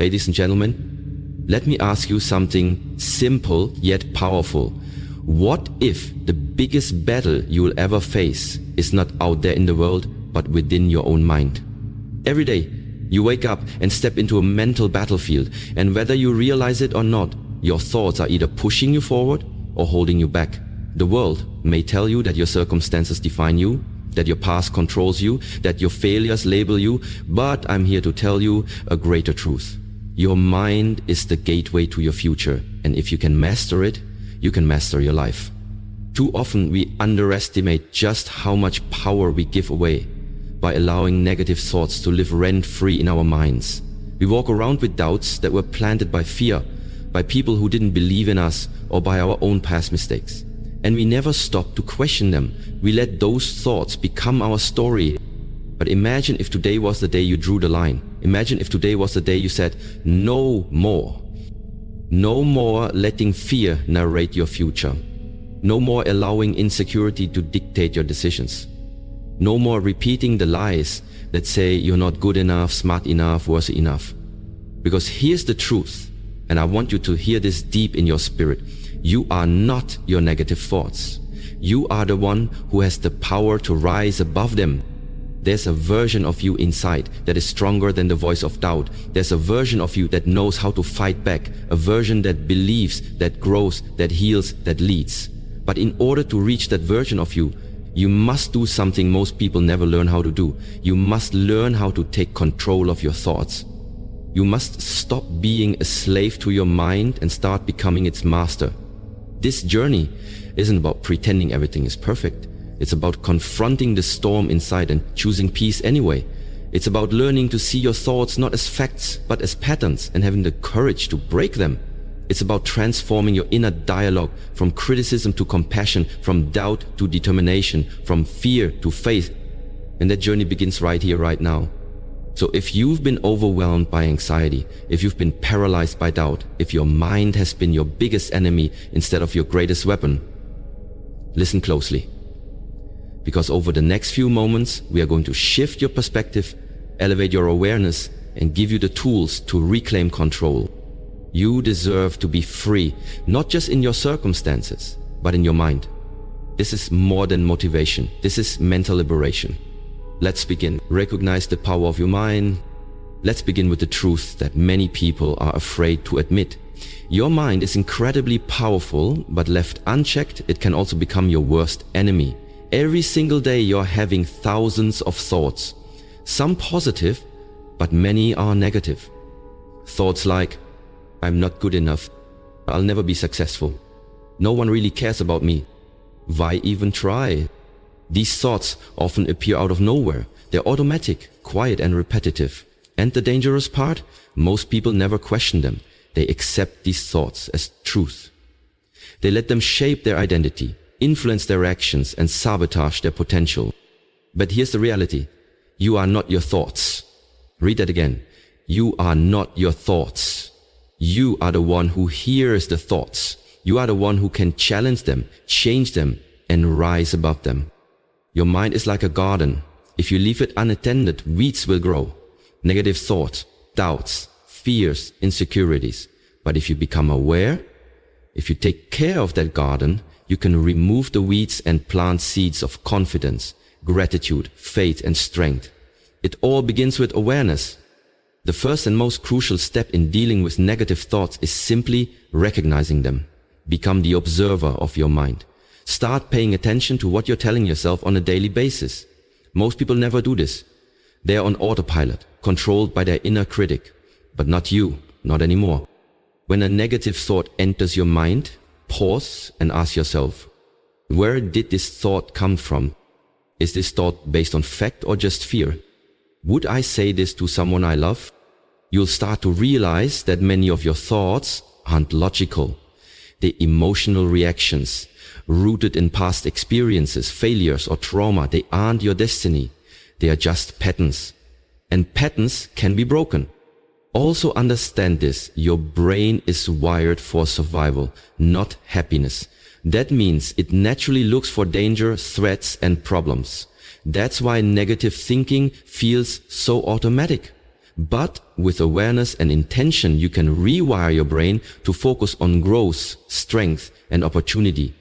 Ladies and gentlemen, let me ask you something simple yet powerful. What if the biggest battle you will ever face is not out there in the world, but within your own mind? Every day, you wake up and step into a mental battlefield, and whether you realize it or not, your thoughts are either pushing you forward or holding you back. The world may tell you that your circumstances define you, that your past controls you, that your failures label you, but I'm here to tell you a greater truth. Your mind is the gateway to your future, and if you can master it, you can master your life. Too often we underestimate just how much power we give away by allowing negative thoughts to live rent-free in our minds. We walk around with doubts that were planted by fear, by people who didn't believe in us, or by our own past mistakes. And we never stop to question them. We let those thoughts become our story. But imagine if today was the day you drew the line. Imagine if today was the day you said, no more. No more letting fear narrate your future. No more allowing insecurity to dictate your decisions. No more repeating the lies that say you're not good enough, smart enough, worthy enough. Because here's the truth, and I want you to hear this deep in your spirit. You are not your negative thoughts. You are the one who has the power to rise above them. There's a version of you inside that is stronger than the voice of doubt. There's a version of you that knows how to fight back, a version that believes, that grows, that heals, that leads. But in order to reach that version of you, you must do something most people never learn how to do. You must learn how to take control of your thoughts. You must stop being a slave to your mind and start becoming its master. This journey isn't about pretending everything is perfect. It's about confronting the storm inside and choosing peace anyway. It's about learning to see your thoughts not as facts, but as patterns, and having the courage to break them. It's about transforming your inner dialogue from criticism to compassion, from doubt to determination, from fear to faith. And that journey begins right here, right now. So if you've been overwhelmed by anxiety, if you've been paralyzed by doubt, if your mind has been your biggest enemy instead of your greatest weapon, listen closely. Because over the next few moments, we are going to shift your perspective, elevate your awareness, and give you the tools to reclaim control. You deserve to be free, not just in your circumstances, but in your mind. This is more than motivation. This is mental liberation. Let's begin. Recognize the power of your mind. Let's begin with the truth that many people are afraid to admit. Your mind is incredibly powerful, but left unchecked, it can also become your worst enemy. Every single day you're having thousands of thoughts, some positive, but many are negative. Thoughts like, I'm not good enough, I'll never be successful, no one really cares about me, why even try? These thoughts often appear out of nowhere. They're automatic, quiet and repetitive. And the dangerous part? Most people never question them. They accept these thoughts as truth. They let them shape their identity, influence their actions, and sabotage their potential. But here's the reality. You are not your thoughts. Read that again. You are not your thoughts. You are the one who hears the thoughts. You are the one who can challenge them, change them, and rise above them. Your mind is like a garden. If you leave it unattended, weeds will grow. Negative thoughts, doubts, fears, insecurities. But if you become aware, if you take care of that garden, you can remove the weeds and plant seeds of confidence, gratitude, faith, and strength. It all begins with awareness. The first and most crucial step in dealing with negative thoughts is simply recognizing them. Become the observer of your mind. Start paying attention to what you're telling yourself on a daily basis. Most people never do this. They are on autopilot, controlled by their inner critic. But not you, not anymore. When a negative thought enters your mind, pause and ask yourself, where did this thought come from? Is this thought based on fact or just fear? Would I say this to someone I love? You'll start to realize that many of your thoughts aren't logical. They're emotional reactions, rooted in past experiences, failures, or trauma. They aren't your destiny. They are just patterns. And patterns can be broken. Also understand this, your brain is wired for survival, not happiness. That means it naturally looks for danger, threats, and problems. That's why negative thinking feels so automatic. But with awareness and intention, you can rewire your brain to focus on growth, strength, and opportunity.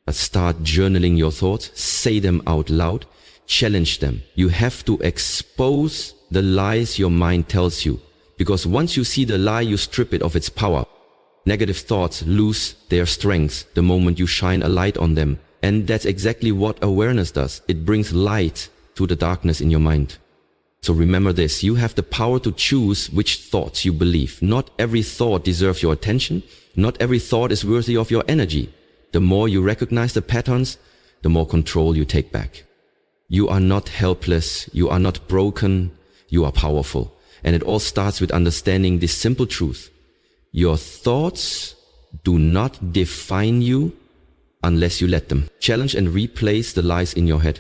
Start journaling your thoughts, say them out loud, challenge them. You have to expose the lies your mind tells you, because once you see the lie, you strip it of its power. Negative thoughts lose their strength the moment you shine a light on them. And that's exactly what awareness does. It brings light to the darkness in your mind. So remember this, you have the power to choose which thoughts you believe. Not every thought deserves your attention. Not every thought is worthy of your energy. The more you recognize the patterns, the more control you take back. You are not helpless. You are not broken. You are powerful. And it all starts with understanding this simple truth. Your thoughts do not define you unless you let them. Challenge and replace the lies in your head.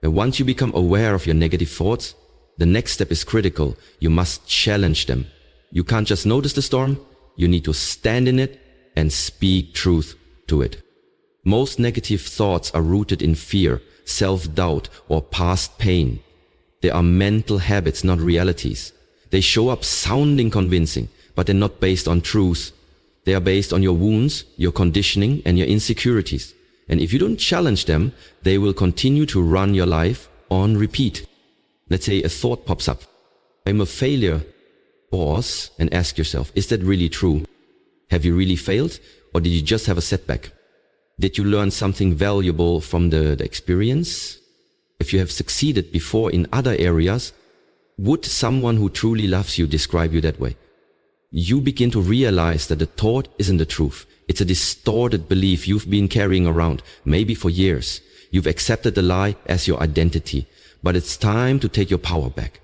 And once you become aware of your negative thoughts, the next step is critical. You must challenge them. You can't just notice the storm. You need to stand in it and speak truth to it. Most negative thoughts are rooted in fear, self-doubt, or past pain. They are mental habits, not realities. They show up sounding convincing, but they're not based on truth. They are based on your wounds, your conditioning, and your insecurities. And if you don't challenge them, they will continue to run your life on repeat. Let's say a thought pops up. I'm a failure. Pause and ask yourself, is that really true? Have you really failed? Or did you just have a setback? Did you learn something valuable from the experience? If you have succeeded before in other areas, would someone who truly loves you describe you that way? You begin to realize that the thought isn't the truth. It's a distorted belief you've been carrying around, maybe for years. You've accepted the lie as your identity, but it's time to take your power back.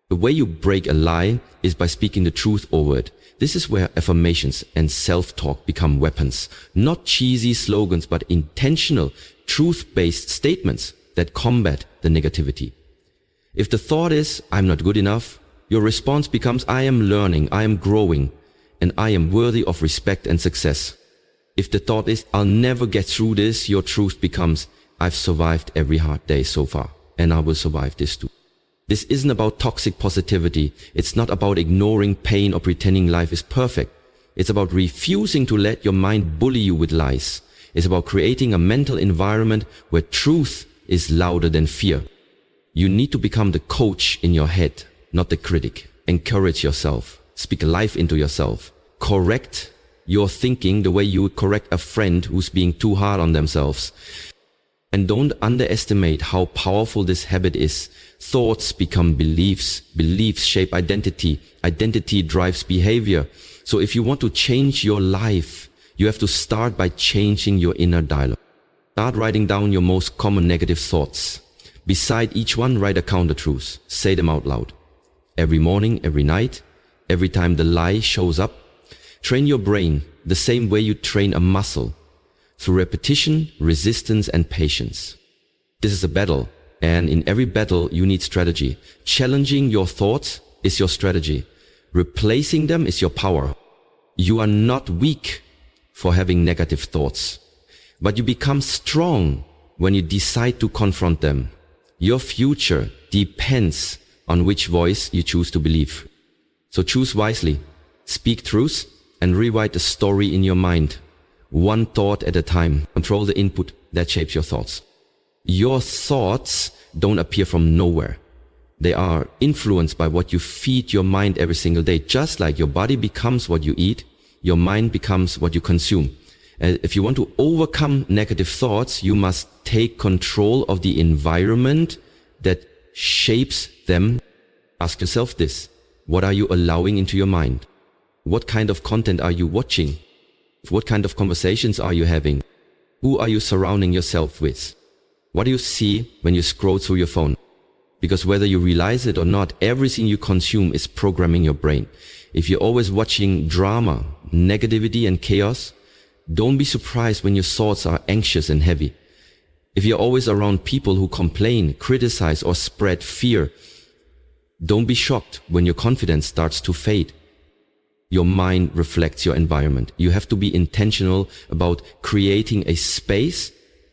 The way you break a lie is by speaking the truth over it. This is where affirmations and self-talk become weapons. Not cheesy slogans, but intentional, truth-based statements that combat the negativity. If the thought is, I'm not good enough, your response becomes, I am learning, I am growing, and I am worthy of respect and success. If the thought is, I'll never get through this, your truth becomes, I've survived every hard day so far, and I will survive this too. This isn't about toxic positivity. It's not about ignoring pain or pretending life is perfect. It's about refusing to let your mind bully you with lies. It's about creating a mental environment where truth is louder than fear. You need to become the coach in your head, not the critic. Encourage yourself. Speak life into yourself. Correct your thinking the way you would correct a friend who's being too hard on themselves. And don't underestimate how powerful this habit is. Thoughts become beliefs. Beliefs shape identity. Identity drives behavior. So if you want to change your life, you have to start by changing your inner dialogue. Start writing down your most common negative thoughts. Beside each one, write a counter-truth. Say them out loud. Every morning, every night, every time the lie shows up. Train your brain the same way you train a muscle. Through repetition, resistance, and patience. This is a battle, and in every battle you need strategy. Challenging your thoughts is your strategy. Replacing them is your power. You are not weak for having negative thoughts, but you become strong when you decide to confront them. Your future depends on which voice you choose to believe. So choose wisely, speak truth, and rewrite the story in your mind. One thought at a time. Control the input that shapes your thoughts. Your thoughts don't appear from nowhere. They are influenced by what you feed your mind every single day. Just like your body becomes what you eat, your mind becomes what you consume. If you want to overcome negative thoughts, you must take control of the environment that shapes them. Ask yourself this. What are you allowing into your mind? What kind of content are you watching? What kind of conversations are you having? Who are you surrounding yourself with? What do you see when you scroll through your phone? Because whether you realize it or not, everything you consume is programming your brain. If you're always watching drama, negativity, and chaos, don't be surprised when your thoughts are anxious and heavy. If you're always around people who complain, criticize, or spread fear, don't be shocked when your confidence starts to fade. Your mind reflects your environment. You have to be intentional about creating a space,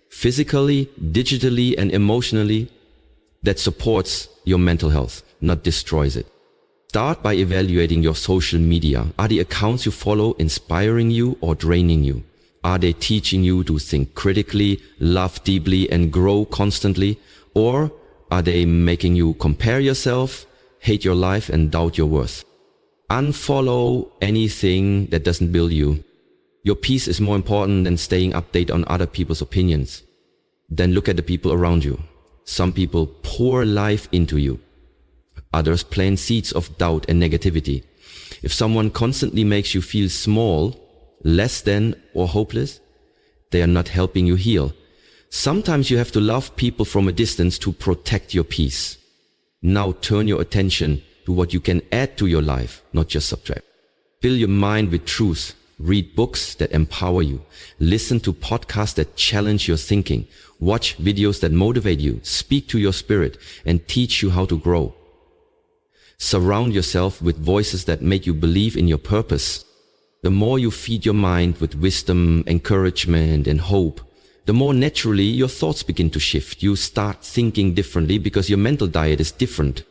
physically, digitally, and emotionally, that supports your mental health, not destroys it. Start by evaluating your social media. Are the accounts you follow inspiring you or draining you? Are they teaching you to think critically, love deeply, and grow constantly? Or are they making you compare yourself, hate your life, and doubt your worth? Unfollow anything that doesn't build you. Your peace is more important than staying updated on other people's opinions. Then look at the people around you. Some people pour life into you. Others plant seeds of doubt and negativity. If someone constantly makes you feel small, less than, or hopeless, they are not helping you heal. Sometimes you have to love people from a distance to protect your peace. Now turn your attention to what you can add to your life, not just subtract. Fill your mind with truth. Read books that empower you. Listen to podcasts that challenge your thinking. Watch videos that motivate you. Speak to your spirit and teach you how to grow. Surround yourself with voices that make you believe in your purpose. The more you feed your mind with wisdom, encouragement, and hope, the more naturally your thoughts begin to shift. You start thinking differently because your mental diet is different.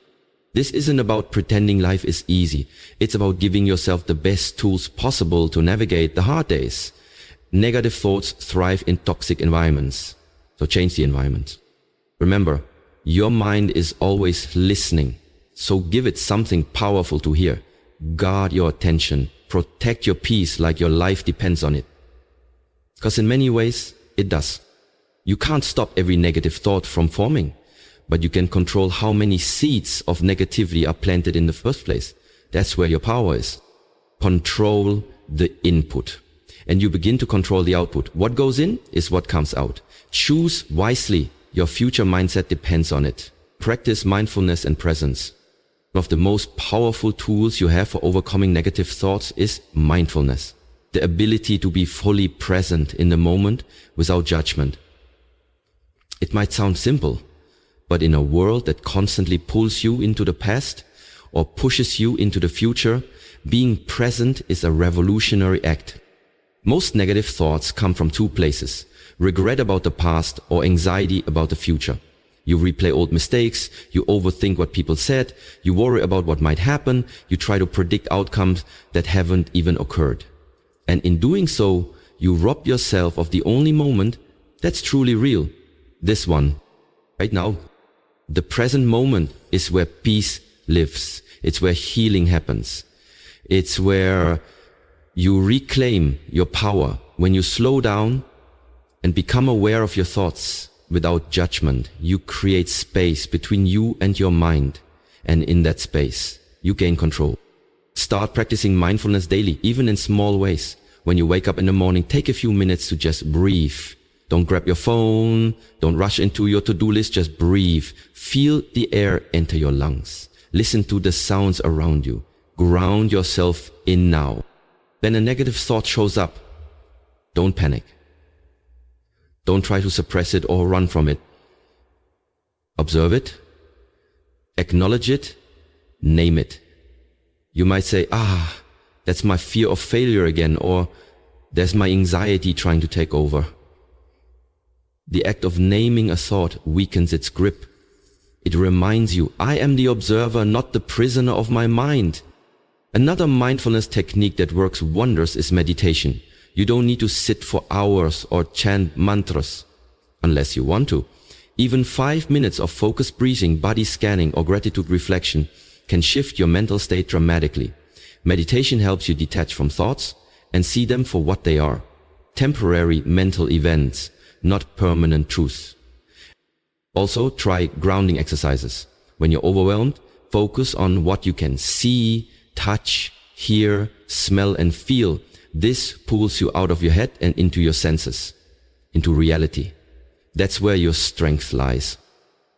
This isn't about pretending life is easy. It's about giving yourself the best tools possible to navigate the hard days. Negative thoughts thrive in toxic environments. So change the environment. Remember, your mind is always listening. So give it something powerful to hear. Guard your attention. Protect your peace like your life depends on it. Because in many ways, it does. You can't stop every negative thought from forming, but you can control how many seeds of negativity are planted in the first place. That's where your power is. Control the input, and you begin to control the output. What goes in is what comes out. Choose wisely. Your future mindset depends on it. Practice mindfulness and presence. One of the most powerful tools you have for overcoming negative thoughts is mindfulness. The ability to be fully present in the moment without judgment. It might sound simple, but in a world that constantly pulls you into the past or pushes you into the future, being present is a revolutionary act. Most negative thoughts come from two places: regret about the past or anxiety about the future. You replay old mistakes, you overthink what people said, you worry about what might happen, you try to predict outcomes that haven't even occurred. And in doing so, you rob yourself of the only moment that's truly real. This one, right now. The present moment is where peace lives. It's where healing happens. It's where you reclaim your power. When you slow down and become aware of your thoughts, without judgment, you create space between you and your mind. And in that space, you gain control. Start practicing mindfulness daily, even in small ways. When you wake up in the morning, take a few minutes to just breathe. Don't grab your phone. Don't rush into your to-do list. Just breathe. Feel the air enter your lungs. Listen to the sounds around you. Ground yourself in now. Then a negative thought shows up. Don't panic. Don't try to suppress it or run from it. Observe it, acknowledge it, name it. You might say, that's my fear of failure again, or there's my anxiety trying to take over. The act of naming a thought weakens its grip. It reminds you, I am the observer, not the prisoner of my mind. Another mindfulness technique that works wonders is meditation. You don't need to sit for hours or chant mantras, unless you want to. Even 5 minutes of focused breathing, body scanning, or gratitude reflection can shift your mental state dramatically. Meditation helps you detach from thoughts and see them for what they are. Temporary mental events, not permanent truths. Also, try grounding exercises. When you're overwhelmed, focus on what you can see, touch, hear, smell, and feel. This pulls you out of your head and into your senses, into reality. That's where your strength lies.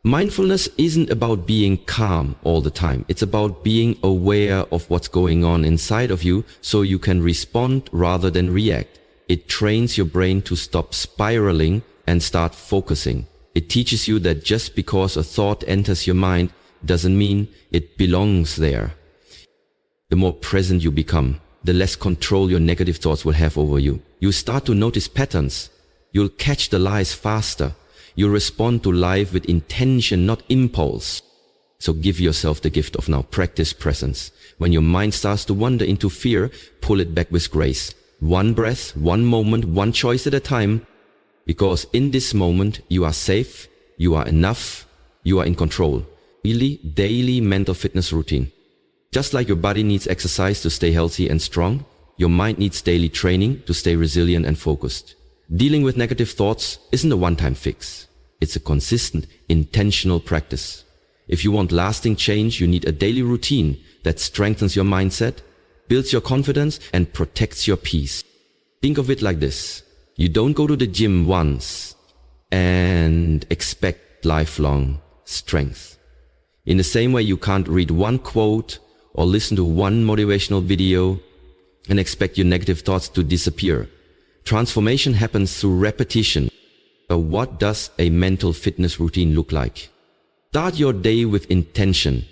Mindfulness isn't about being calm all the time. It's about being aware of what's going on inside of you so you can respond rather than react. It trains your brain to stop spiraling and start focusing. It teaches you that just because a thought enters your mind doesn't mean it belongs there. The more present you become, the less control your negative thoughts will have over you. You start to notice patterns. You'll catch the lies faster. You'll respond to life with intention, not impulse. So give yourself the gift of now. Practice presence. When your mind starts to wander into fear, pull it back with grace. One breath, one moment, one choice at a time. Because in this moment, you are safe, you are enough, you are in control. Really, daily mental fitness routine. Just like your body needs exercise to stay healthy and strong, your mind needs daily training to stay resilient and focused. Dealing with negative thoughts isn't a one-time fix. It's a consistent, intentional practice. If you want lasting change, you need a daily routine that strengthens your mindset, builds your confidence, and protects your peace. Think of it like this. You don't go to the gym once and expect lifelong strength. In the same way, you can't read one quote or listen to one motivational video and expect your negative thoughts to disappear. Transformation happens through repetition. So what does a mental fitness routine look like? Start your day with intention.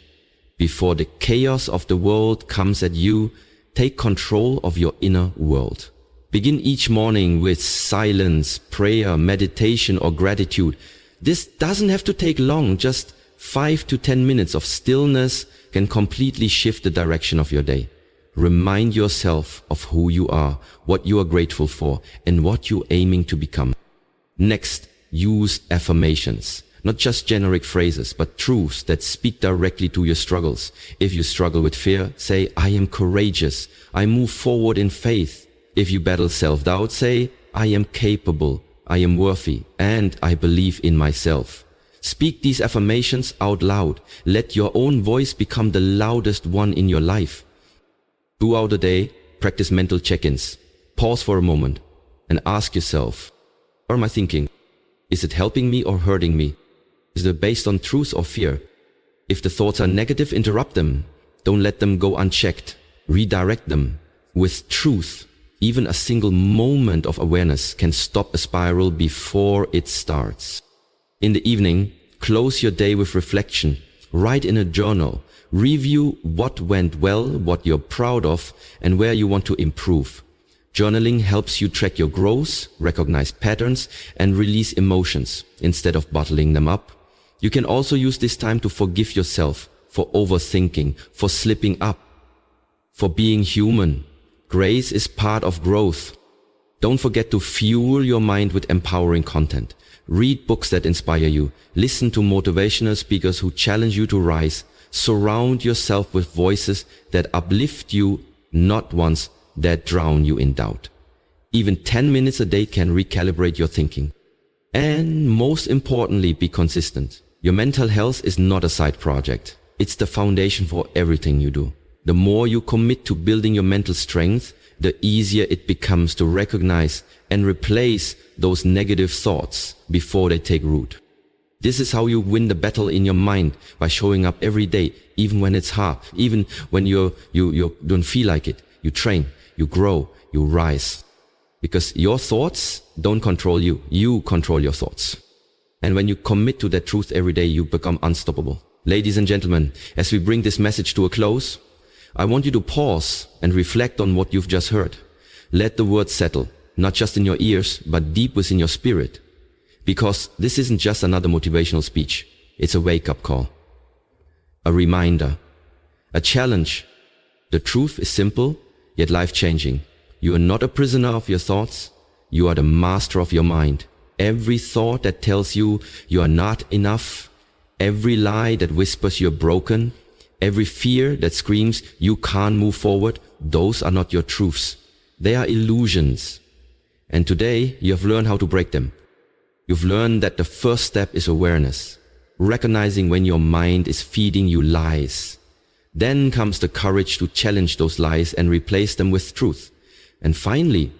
Before the chaos of the world comes at you, take control of your inner world. Begin each morning with silence, prayer, meditation, or gratitude. This doesn't have to take long. Just 5 to 10 minutes of stillness can completely shift the direction of your day. Remind yourself of who you are, what you are grateful for, and what you're aiming to become. Next, use affirmations. Not just generic phrases, but truths that speak directly to your struggles. If you struggle with fear, say, I am courageous. I move forward in faith. If you battle self-doubt, say, I am capable. I am worthy. And I believe in myself. Speak these affirmations out loud. Let your own voice become the loudest one in your life. Throughout the day, practice mental check-ins. Pause for a moment and ask yourself, what am I thinking? Is it helping me or hurting me? Is it based on truth or fear? If the thoughts are negative, interrupt them. Don't let them go unchecked. Redirect them. With truth, even a single moment of awareness can stop a spiral before it starts. In the evening, close your day with reflection. Write in a journal. Review what went well, what you're proud of, and where you want to improve. Journaling helps you track your growth, recognize patterns, and release emotions instead of bottling them up. You can also use this time to forgive yourself for overthinking, for slipping up, for being human. Grace is part of growth. Don't forget to fuel your mind with empowering content. Read books that inspire you. Listen to motivational speakers who challenge you to rise. Surround yourself with voices that uplift you, not ones that drown you in doubt. Even 10 minutes a day can recalibrate your thinking. And most importantly, be consistent. Your mental health is not a side project. It's the foundation for everything you do. The more you commit to building your mental strength, the easier it becomes to recognize and replace those negative thoughts before they take root. This is how you win the battle in your mind, by showing up every day, even when it's hard, even when you don't feel like it. You train, you grow, you rise. Because your thoughts don't control you. You control your thoughts. And when you commit to that truth every day, you become unstoppable. Ladies and gentlemen, as we bring this message to a close, I want you to pause and reflect on what you've just heard. Let the words settle, not just in your ears, but deep within your spirit. Because this isn't just another motivational speech. It's a wake-up call. A reminder. A challenge. The truth is simple, yet life-changing. You are not a prisoner of your thoughts. You are the master of your mind. Every thought that tells you you are not enough, every lie that whispers you're broken, every fear that screams you can't move forward, those are not your truths. They are illusions. And today you have learned how to break them. You've learned that the first step is awareness, recognizing when your mind is feeding you lies. Then comes the courage to challenge those lies and replace them with truth. And finally,